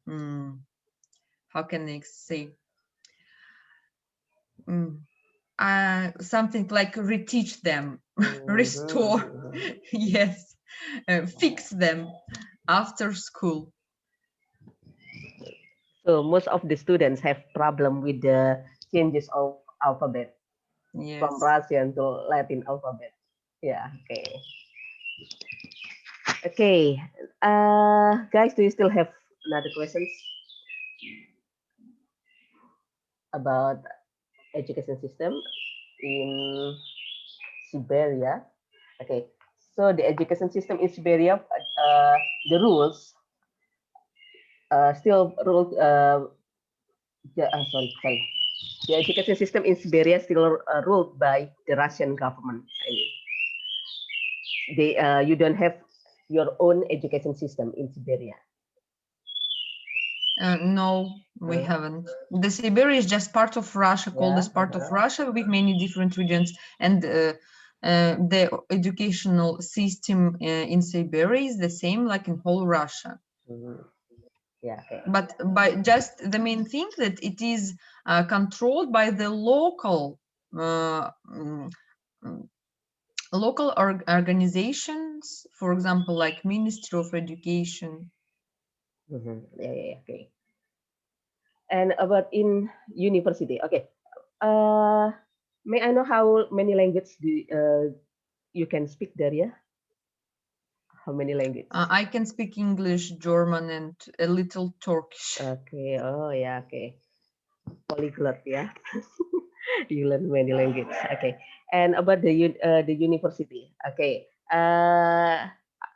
how can I say, something like reteach them, restore, yes, fix them after school. So most of the students have problem with the changes of alphabet from Russian to Latin alphabet. Yeah. Okay. Okay. Guys, do you still have another questions about education system in Siberia? Okay. So the education system in Siberia, the rules still ruled. Sorry. The education system in Siberia still ruled by the Russian government. I mean, you don't have your own education system in Siberia. No, we haven't. The Siberia is just part of Russia, called as part of Russia, with many different regions, and the educational system in Siberia is the same like in whole Russia. Yeah. Okay. But by just the main thing that it is controlled by the local organizations, for example, like Ministry of Education. Yeah. Okay. And about in university, okay. May I know how many languages you can speak, Daria? How many languages? I can speak English, German, and a little Turkish. Okay. Oh yeah. Okay. Polyglot, yeah. You learn many languages. Okay. And about the university. Okay.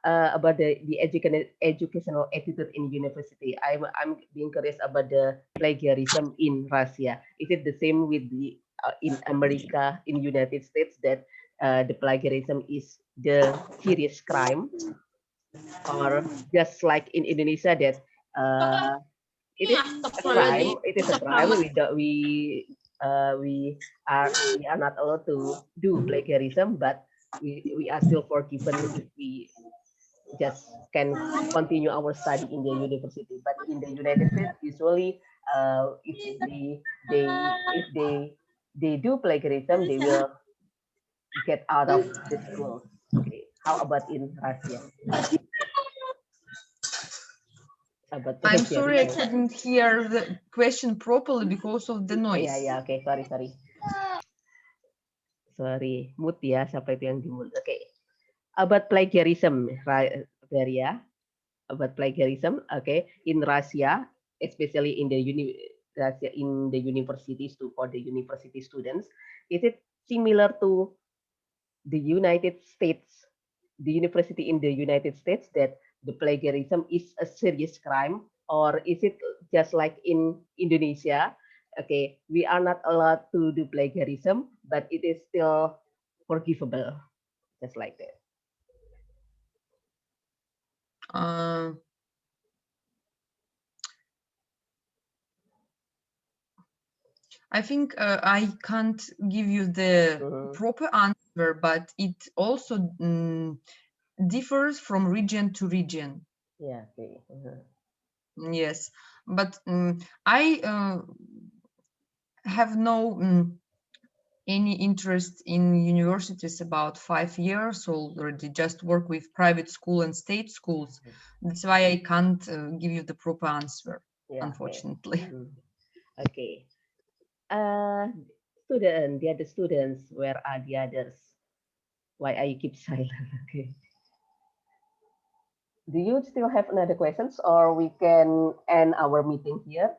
About the educational attitude in university. I'm being curious about the plagiarism in Russia. Is it the same with the in America, in United States, that the plagiarism is the serious crime, or just like in Indonesia that it is a crime. It is a crime. We are not allowed to do plagiarism, but we are still forgiven if we just can continue our study in the university. But in the United States, usually, if they do plagiarism, they will get out of the school. Okay. How about in Russia? I'm sorry, I couldn't hear the question properly because of the noise. Yeah. Okay. Sorry. Mute ya, siapa itu yang di mute. Okay. About plagiarism, Daria. About plagiarism, okay. In Russia, especially in the universities for the university students, is it similar to the United States, the university in the United States, that the plagiarism is a serious crime, or is it just like in Indonesia, Okay, we are not allowed to do plagiarism, but it is still forgivable, just like that. I think I can't give you the proper answer, but it also differs from region to region. Yeah. Okay. Yes, but I have no any interest in universities about 5 years already. Just work with private school and state schools. That's why I can't give you the proper answer, Yeah. unfortunately. Okay. Student, the other students, where are the others? Why are you keep silent? Okay. Do you still have another questions, or we can end our meeting here?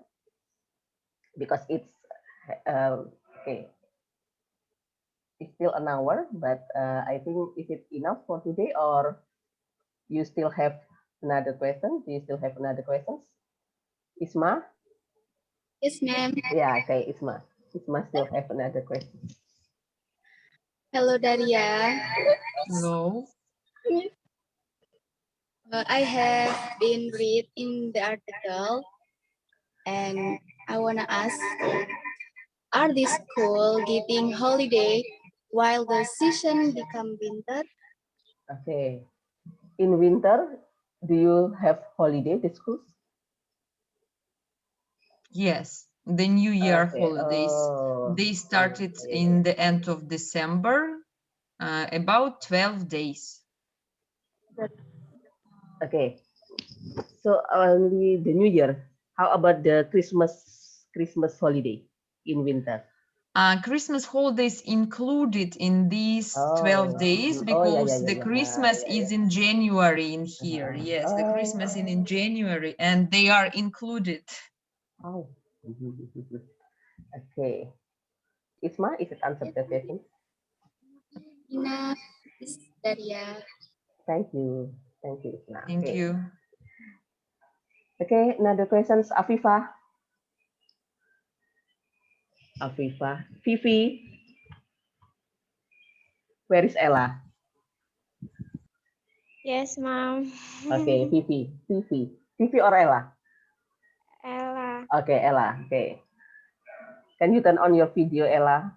Because it's okay. It's still an hour, but I think is it enough for today, or you still have another question? Do you still have another questions? Isma? Yes, ma'am. Yeah, okay, Isma. Isma still have another question. Hello, Dariya. No. I have been read in the article, and I wanna ask, are these school getting holiday while the season become winter? Okay. In winter, do you have holiday the schools? Yes, the New Year Okay. holidays. Oh, They started in the end of December, about 12 days. Okay. So only the New Year. How about the Christmas holiday in winter? Christmas holidays included in these 12 days because the Christmas is in January in here. Yes, the Christmas is in January and they are included. Oh. Okay. Isma, is it answered the question? Enough, Miss Dariya. Thank you. Thank you, Isma. Thank Okay. you. Okay, another questions, Afifa. Afifa. Fifi. Where is Ella? Yes, mom. Okay, Fifi. Fifi. Fifi or Ella? Ella. Okay, Ella. Okay. Can you turn on your video, Ella?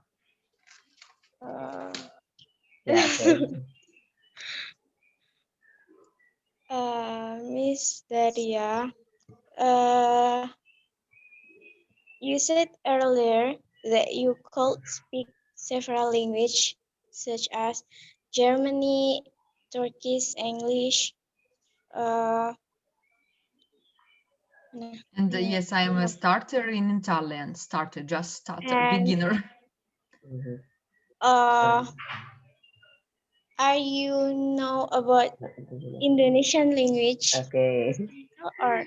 Yeah, okay. Miss Daria, you said earlier that you could speak several languages such as Germany, Turkish, English. And yes, I am a starter in Italian. Starter, just starter, And beginner. are you know about Indonesian language? Okay. Or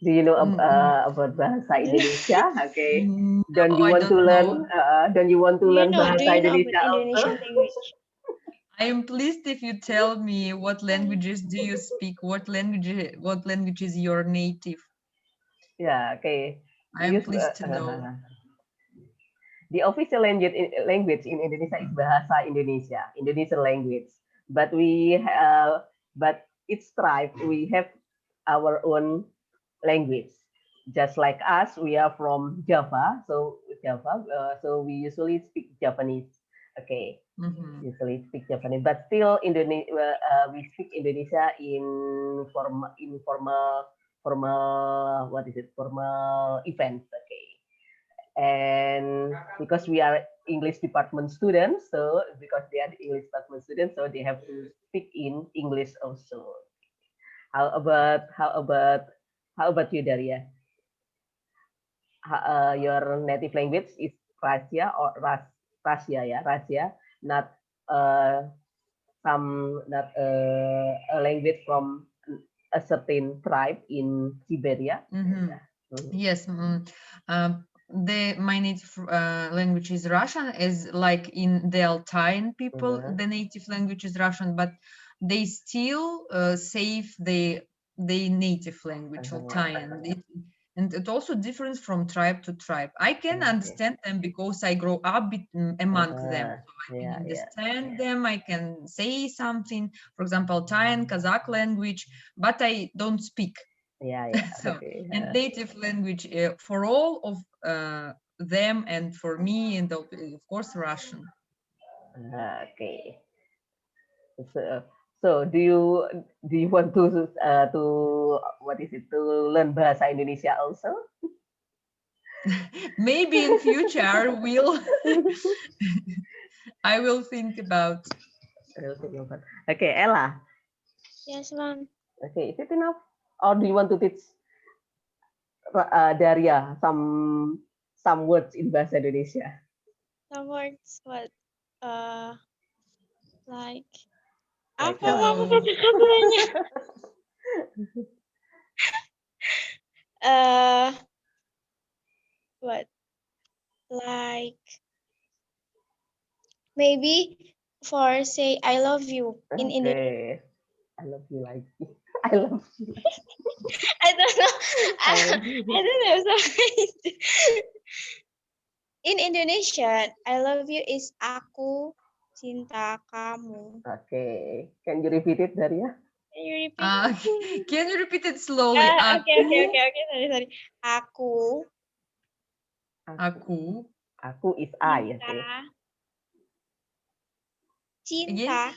Do you know about bahasa Indonesia? Okay. Don't No, you I want to don't learn? know. Don't you want to learn do bahasa you know about Indonesia also? Indonesian language? I am pleased if you tell me what languages do you speak, what language is your native. Yeah, okay. I am pleased to know. The official language in Indonesia is bahasa Indonesia, Indonesian language. But but each tribe we have our own language. Just like us, we are from Java, so so we usually speak Japanese. Okay, usually speak Japanese, but still we speak Indonesia in formal what is it formal events. Okay, and because we are English department students, so because they are the English department students, so they have to speak in English also. How about you, Daria? Your native language is Russia or Russia, yeah, Russia, not not a language from a certain tribe in Siberia. Yes. My native language is Russian, as like in the Altayan people, the native language is Russian, but they still save the native language Altayan. And it also differs from tribe to tribe. I can understand them because I grow up among them. So I can understand them. I can say something, for example, Thai and Kazakh language, but I don't speak. So, and native language for all of them, and for me, and of course, Russian. Okay. So do you want to what is it, to learn bahasa Indonesia also? Maybe in future I will think about. Okay, Ella. Yes, ma'am. Okay, is it enough, or do you want to teach Daria some words in bahasa Indonesia? Some words, what? Like Like, apa mama kata-katanya? What? Like maybe for say I love you in Indonesian. I love you like I love you. I don't know. I don't know. Sorry. In Indonesian, I love you is aku cinta kamu. Okay, can you repeat it, Daria? Can you repeat? Can you repeat it slowly? Okay. Sorry. Aku is I. Cinta.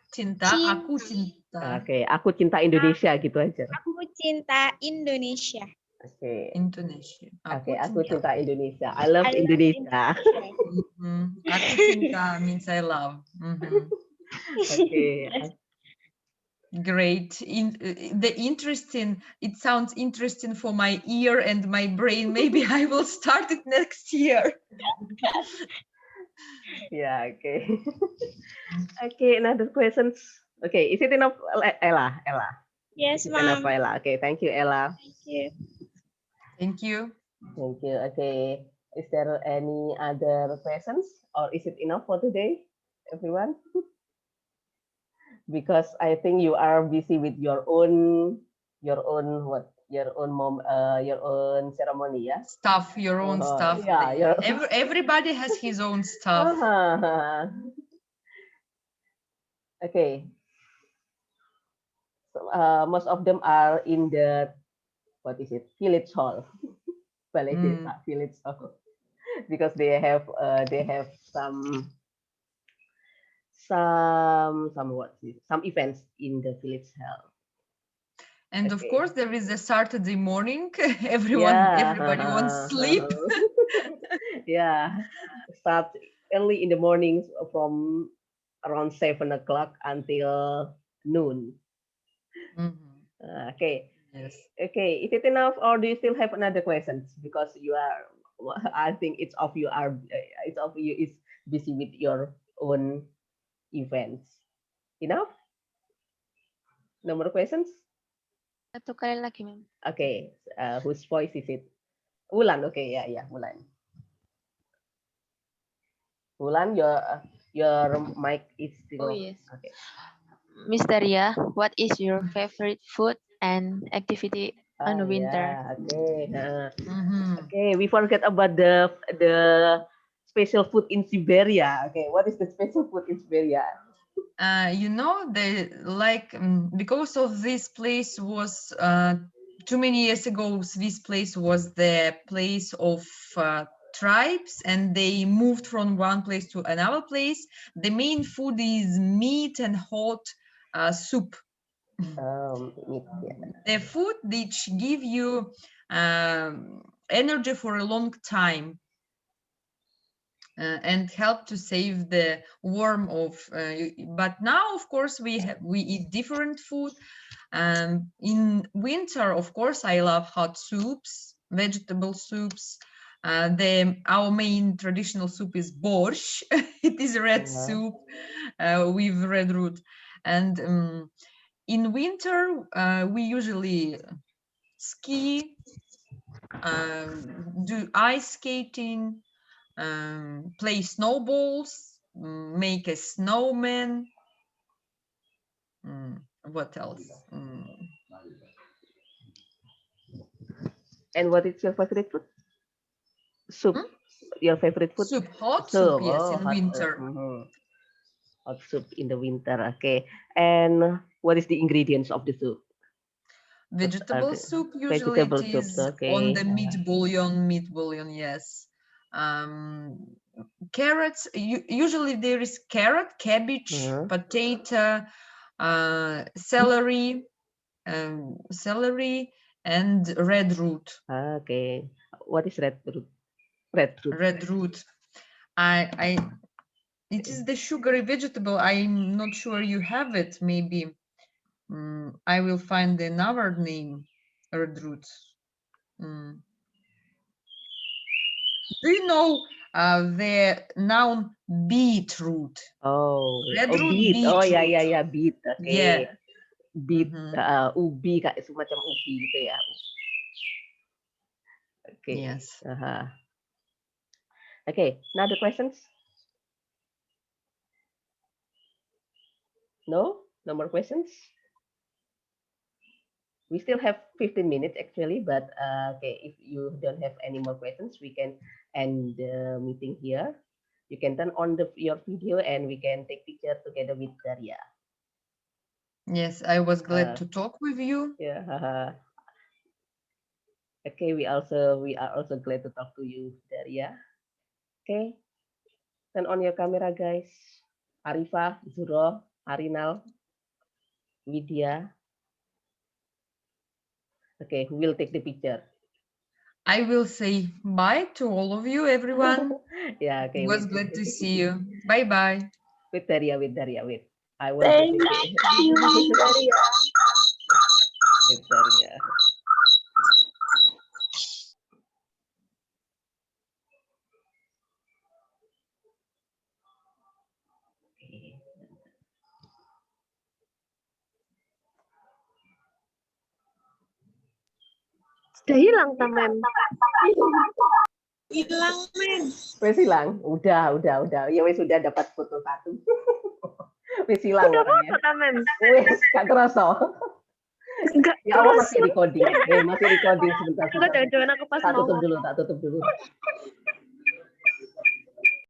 Cinta. Aku cinta. Oke, aku cinta Indonesia gitu aja. Aku cinta Indonesia. Oke. Indonesia. Aku cinta Indonesia. I love Indonesia. Aku cinta means I love. Okay. Great. It sounds interesting for my ear and my brain. Maybe I will start it next year. Yeah, okay. Okay, another questions. Okay, is it enough, Ella? Yes, ma'am. Enough, ma'am. Ella. Okay, thank you, Ella. Thank you. Okay, is there any other questions, or is it enough for today, everyone? Because I think you are busy with your own ceremony, yeah. Stuff, your own stuff. Yeah, everybody has his own stuff. Okay. So, most of them are in the village hall. Village hall, because they have some events in the village hall. And of course, there is a Saturday morning. Everybody wants sleep. Yeah, start early in the morning from around 7 o'clock until noon. Okay. Yes. Okay, is it enough, or do you still have another questions? Because I think each of you is busy with your own events. Enough? No more questions? Satu kali lagi, Ma'am. Okay, whose voice is it? Wulan. Okay, yeah, Wulan. Wulan, your mic is still. Oh yes. Okay. Miss Daria, what is your favorite food and activity on winter? Yeah, okay. Okay, we forget about the special food in Siberia. Okay, what is the special food in Siberia? Because of this place was too many years ago, this place was the place of tribes, and they moved from one place to another place. The main food is meat and hot soup. The food which give you energy for a long time. And help to save the warmth of. But now, of course, we eat different food. In winter, of course, I love hot soups, vegetable soups. Our main traditional soup is borscht. It is red soup with red root. And in winter, we usually ski, do ice skating, play snowballs, make a snowman. What else? And what is your favorite food? Soup. Hmm? Your favorite food? Soup, hot soup, yes, Oh, in hot soup. winter. Hot soup in the winter. Okay. And what is the ingredients of the soup? Vegetable soup, usually Vegetable it soups. is on the Okay. meat bouillon, yes. Carrots, usually there is carrot, cabbage, potato, celery, and red root. Okay. What is red root? Red root. Red root. It is the sugary vegetable. I'm not sure you have it. Maybe I will find another name. Red root. Do you know the noun beetroot? Oh, Red root, beet. Oh ya beetroot. ya beet. Oke. Yeah. Beet, ubi kayak semacam ubi gitu ya. Oke. Yes. Okay, another questions? No? No more questions? We still have 15 minutes actually, but okay, if you don't have any more questions, we can end the meeting here. You can turn on your video and we can take picture together with Darya. Yes, I was glad to talk with you. Yeah. Okay, we are also glad to talk to you, Darya. Okay, turn on your camera, guys. Arifa, Zuro, Arinal, Widya. Okay, who will take the picture? I will say bye to all of you, everyone. Yeah, okay. It was glad to see you. Bye bye. With Darya. I want Thank to take it. you, Daria. With Darya. Sudah hilang Mem. Hilang, men. Wes hilang. Udah. Ya wes sudah dapat foto satu. Wes hilang Udah orangnya. foto Mem. Wes gak kerasa. Enggak Ya Allah terus. masih recording. Masih recording sebentar. Enggak, jangan aku pas Tak mau. tutup dulu.